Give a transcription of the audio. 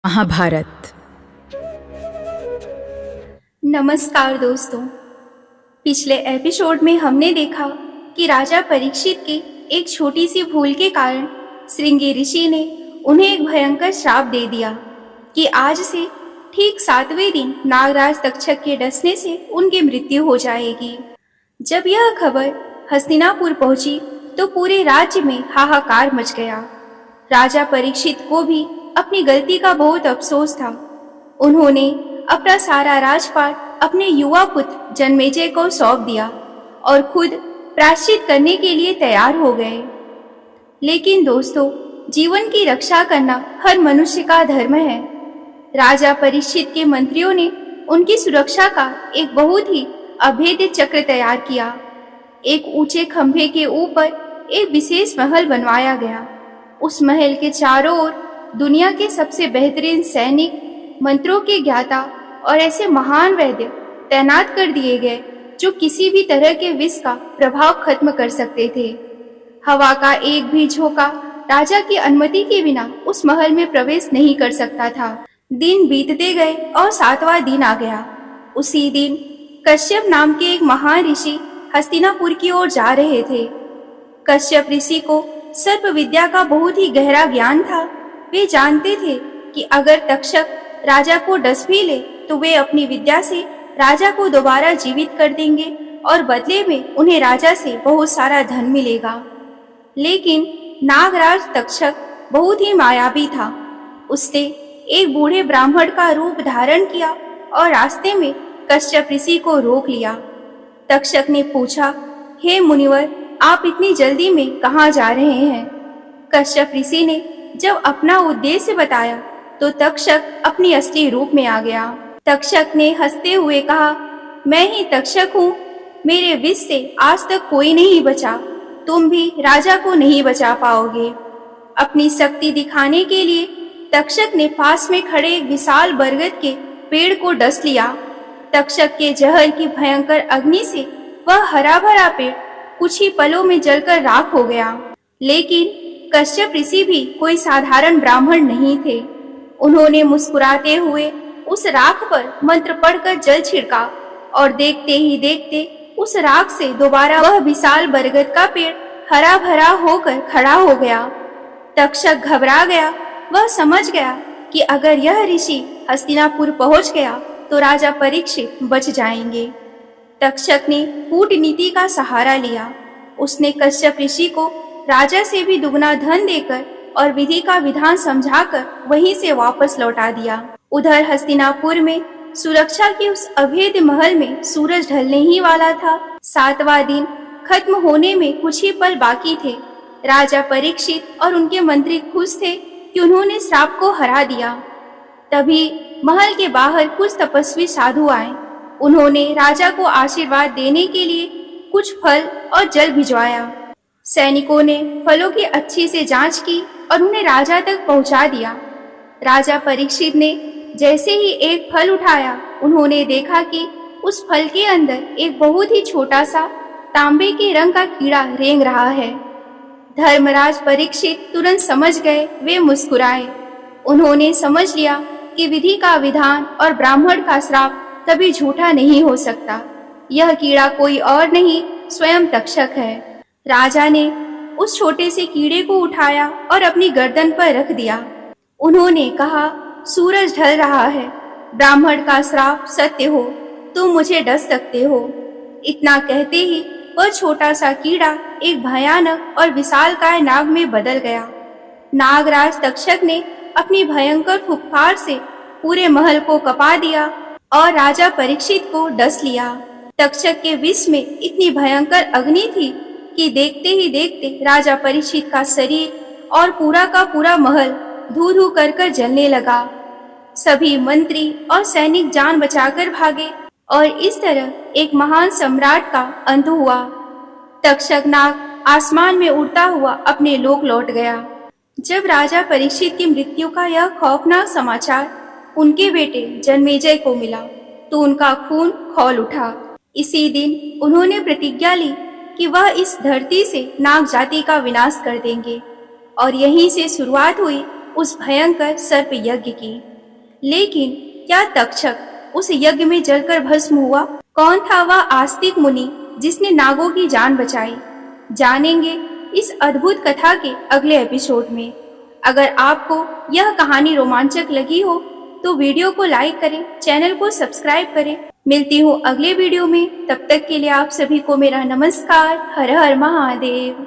महाभारत। नमस्कार दोस्तों। पिछले एपिसोड में हमने देखा कि राजा परीक्षित के एक छोटी सी भूल के कारण श्रृंगी ऋषि ने उन्हें एक भयंकर श्राप दे दिया कि आज से ठीक 7वें दिन नागराज तक्षक के डसने से उनकी मृत्यु हो जाएगी। जब यह खबर हस्तिनापुर पहुंची तो पूरे राज्य में हाहाकार मच गया। राजा परीक्षित को भी अपनी गलती का बहुत अफसोस था। उन्होंने अपना सारा राजपाट अपने युवा पुत्र जन्मेजय को सौंप दिया और खुद प्रायश्चित करने के लिए तैयार हो गए। लेकिन दोस्तों, जीवन की रक्षा करना हर मनुष्य का धर्म है। राजा परीक्षित के मंत्रियों ने उनकी सुरक्षा का एक बहुत ही अभेद्य चक्र तैयार किया। एक ऊंचे खंभे के ऊपर एक विशेष महल बनवाया गया। उस महल के चारों ओर दुनिया के सबसे बेहतरीन सैनिक, मंत्रों के ज्ञाता और ऐसे महान वैद्य तैनात कर दिए गए जो किसी भी तरह के विष का प्रभाव खत्म कर सकते थे। हवा का एक भी झोंका राजा की अनुमति के बिना उस महल में प्रवेश नहीं कर सकता था। दिन बीतते गए और 7वां दिन आ गया। उसी दिन कश्यप नाम के एक महान ऋषि हस्तिनापुर की ओर जा रहे थे। कश्यप ऋषि को सर्प विद्या का बहुत ही गहरा ज्ञान था। वे जानते थे कि अगर तक्षक राजा को डस भी ले तो वे अपनी विद्या से राजा को दोबारा जीवित कर देंगे और बदले में उन्हें राजा से बहुत सारा धन मिलेगा। लेकिन नागराज तक्षक बहुत ही मायावी था। उसने एक बूढ़े ब्राह्मण का रूप धारण किया और रास्ते में कश्यप ऋषि को रोक लिया। तक्षक ने पूछा, हे मुनिवर, आप इतनी जल्दी में कहाँ जा रहे हैं? कश्यप ऋषि ने जब अपना उद्देश्य बताया तो तक्षक अपनी असली रूप में आ गया। तक्षक ने हंसते हुए कहा, मैं ही तक्षक हूँ। मेरे विष से आज तक कोई नहीं बचा। तुम भी राजा को नहीं बचा पाओगे। अपनी शक्ति दिखाने के लिए तक्षक ने पास में खड़े एक विशाल बरगद के पेड़ को डस लिया। तक्षक के जहर की भयंकर अग्नि से वह हरा भरा पेड़ कुछ ही पलों में जलकर राख हो गया। लेकिन कश्यप ऋषि भी कोई साधारण ब्राह्मण नहीं थे। उन्होंने मुस्कुराते हुए उस राख पर मंत्र पढ़कर जल छिड़का और देखते ही देखते उस राख से दोबारा वह विशाल बरगद का पेड़ हरा भरा होकर खड़ा हो गया। तक्षक घबरा गया। वह समझ गया कि अगर यह ऋषि हस्तिनापुर पहुंच गया तो राजा परीक्षित बच जाएंगे। तक्षक ने कूटनीति का सहारा लिया। उसने कश्यप ऋषि को राजा से भी दुगना धन देकर और विधि का विधान समझाकर वहीं से वापस लौटा दिया। उधर हस्तिनापुर में सुरक्षा के उस अभेद्य महल में सूरज ढलने ही वाला था। 7वां दिन खत्म होने में कुछ ही पल बाकी थे। राजा परीक्षित और उनके मंत्री खुश थे कि उन्होंने श्राप को हरा दिया। तभी महल के बाहर कुछ तपस्वी साधु आए। उन्होंने राजा को आशीर्वाद देने के लिए कुछ फल और जल भिजवाया। सैनिकों ने फलों की अच्छी से जांच की और उन्हें राजा तक पहुंचा दिया। राजा परीक्षित ने जैसे ही एक फल उठाया, उन्होंने देखा कि उस फल के अंदर एक बहुत ही छोटा सा तांबे के रंग का कीड़ा रेंग रहा है। धर्मराज परीक्षित तुरंत समझ गए। वे मुस्कुराए। उन्होंने समझ लिया कि विधि का विधान और ब्राह्मण का श्राप कभी झूठा नहीं हो सकता। यह कीड़ा कोई और नहीं, स्वयं तक्षक है। राजा ने उस छोटे से कीड़े को उठाया और अपनी गर्दन पर रख दिया। उन्होंने कहा, सूरज ढल रहा है, ब्राह्मण का श्राप सत्य हो, तुम मुझे डस सकते हो। इतना कहते ही वह छोटा सा कीड़ा एक भयानक और विशालकाय नाग में बदल गया। नागराज तक्षक ने अपनी भयंकर फुफकार से पूरे महल को कपा दिया और राजा परीक्षित को डस लिया। तक्षक के विष में इतनी भयंकर अग्नि थी कि देखते ही देखते राजा परीक्षित का शरीर और पूरा का पूरा महल धू धू कर जलने लगा। सभी मंत्री और सैनिक जान बचाकर भागे और इस तरह एक महान सम्राट का अंत हुआ। तक्षक नाग आसमान में उड़ता हुआ अपने लोक लौट गया। जब राजा परीक्षित की मृत्यु का यह खौफनाक समाचार उनके बेटे जन्मेजय को मिला तो उनका खून खौल उठा। इसी दिन उन्होंने प्रतिज्ञा ली कि वह इस धरती से नाग जाति का विनाश कर देंगे और यहीं से शुरुआत हुई उस भयंकर सर्प यज्ञ की। लेकिन क्या तक्षक उस यज्ञ में जलकर भस्म हुआ? कौन था वह आस्तिक मुनि जिसने नागों की जान बचाई? जानेंगे इस अद्भुत कथा के अगले एपिसोड में। अगर आपको यह कहानी रोमांचक लगी हो तो वीडियो को लाइक करें, चैनल को सब्सक्राइब करें। मिलती हूँ अगले वीडियो में, तब तक के लिए आप सभी को मेरा नमस्कार। हर हर महादेव।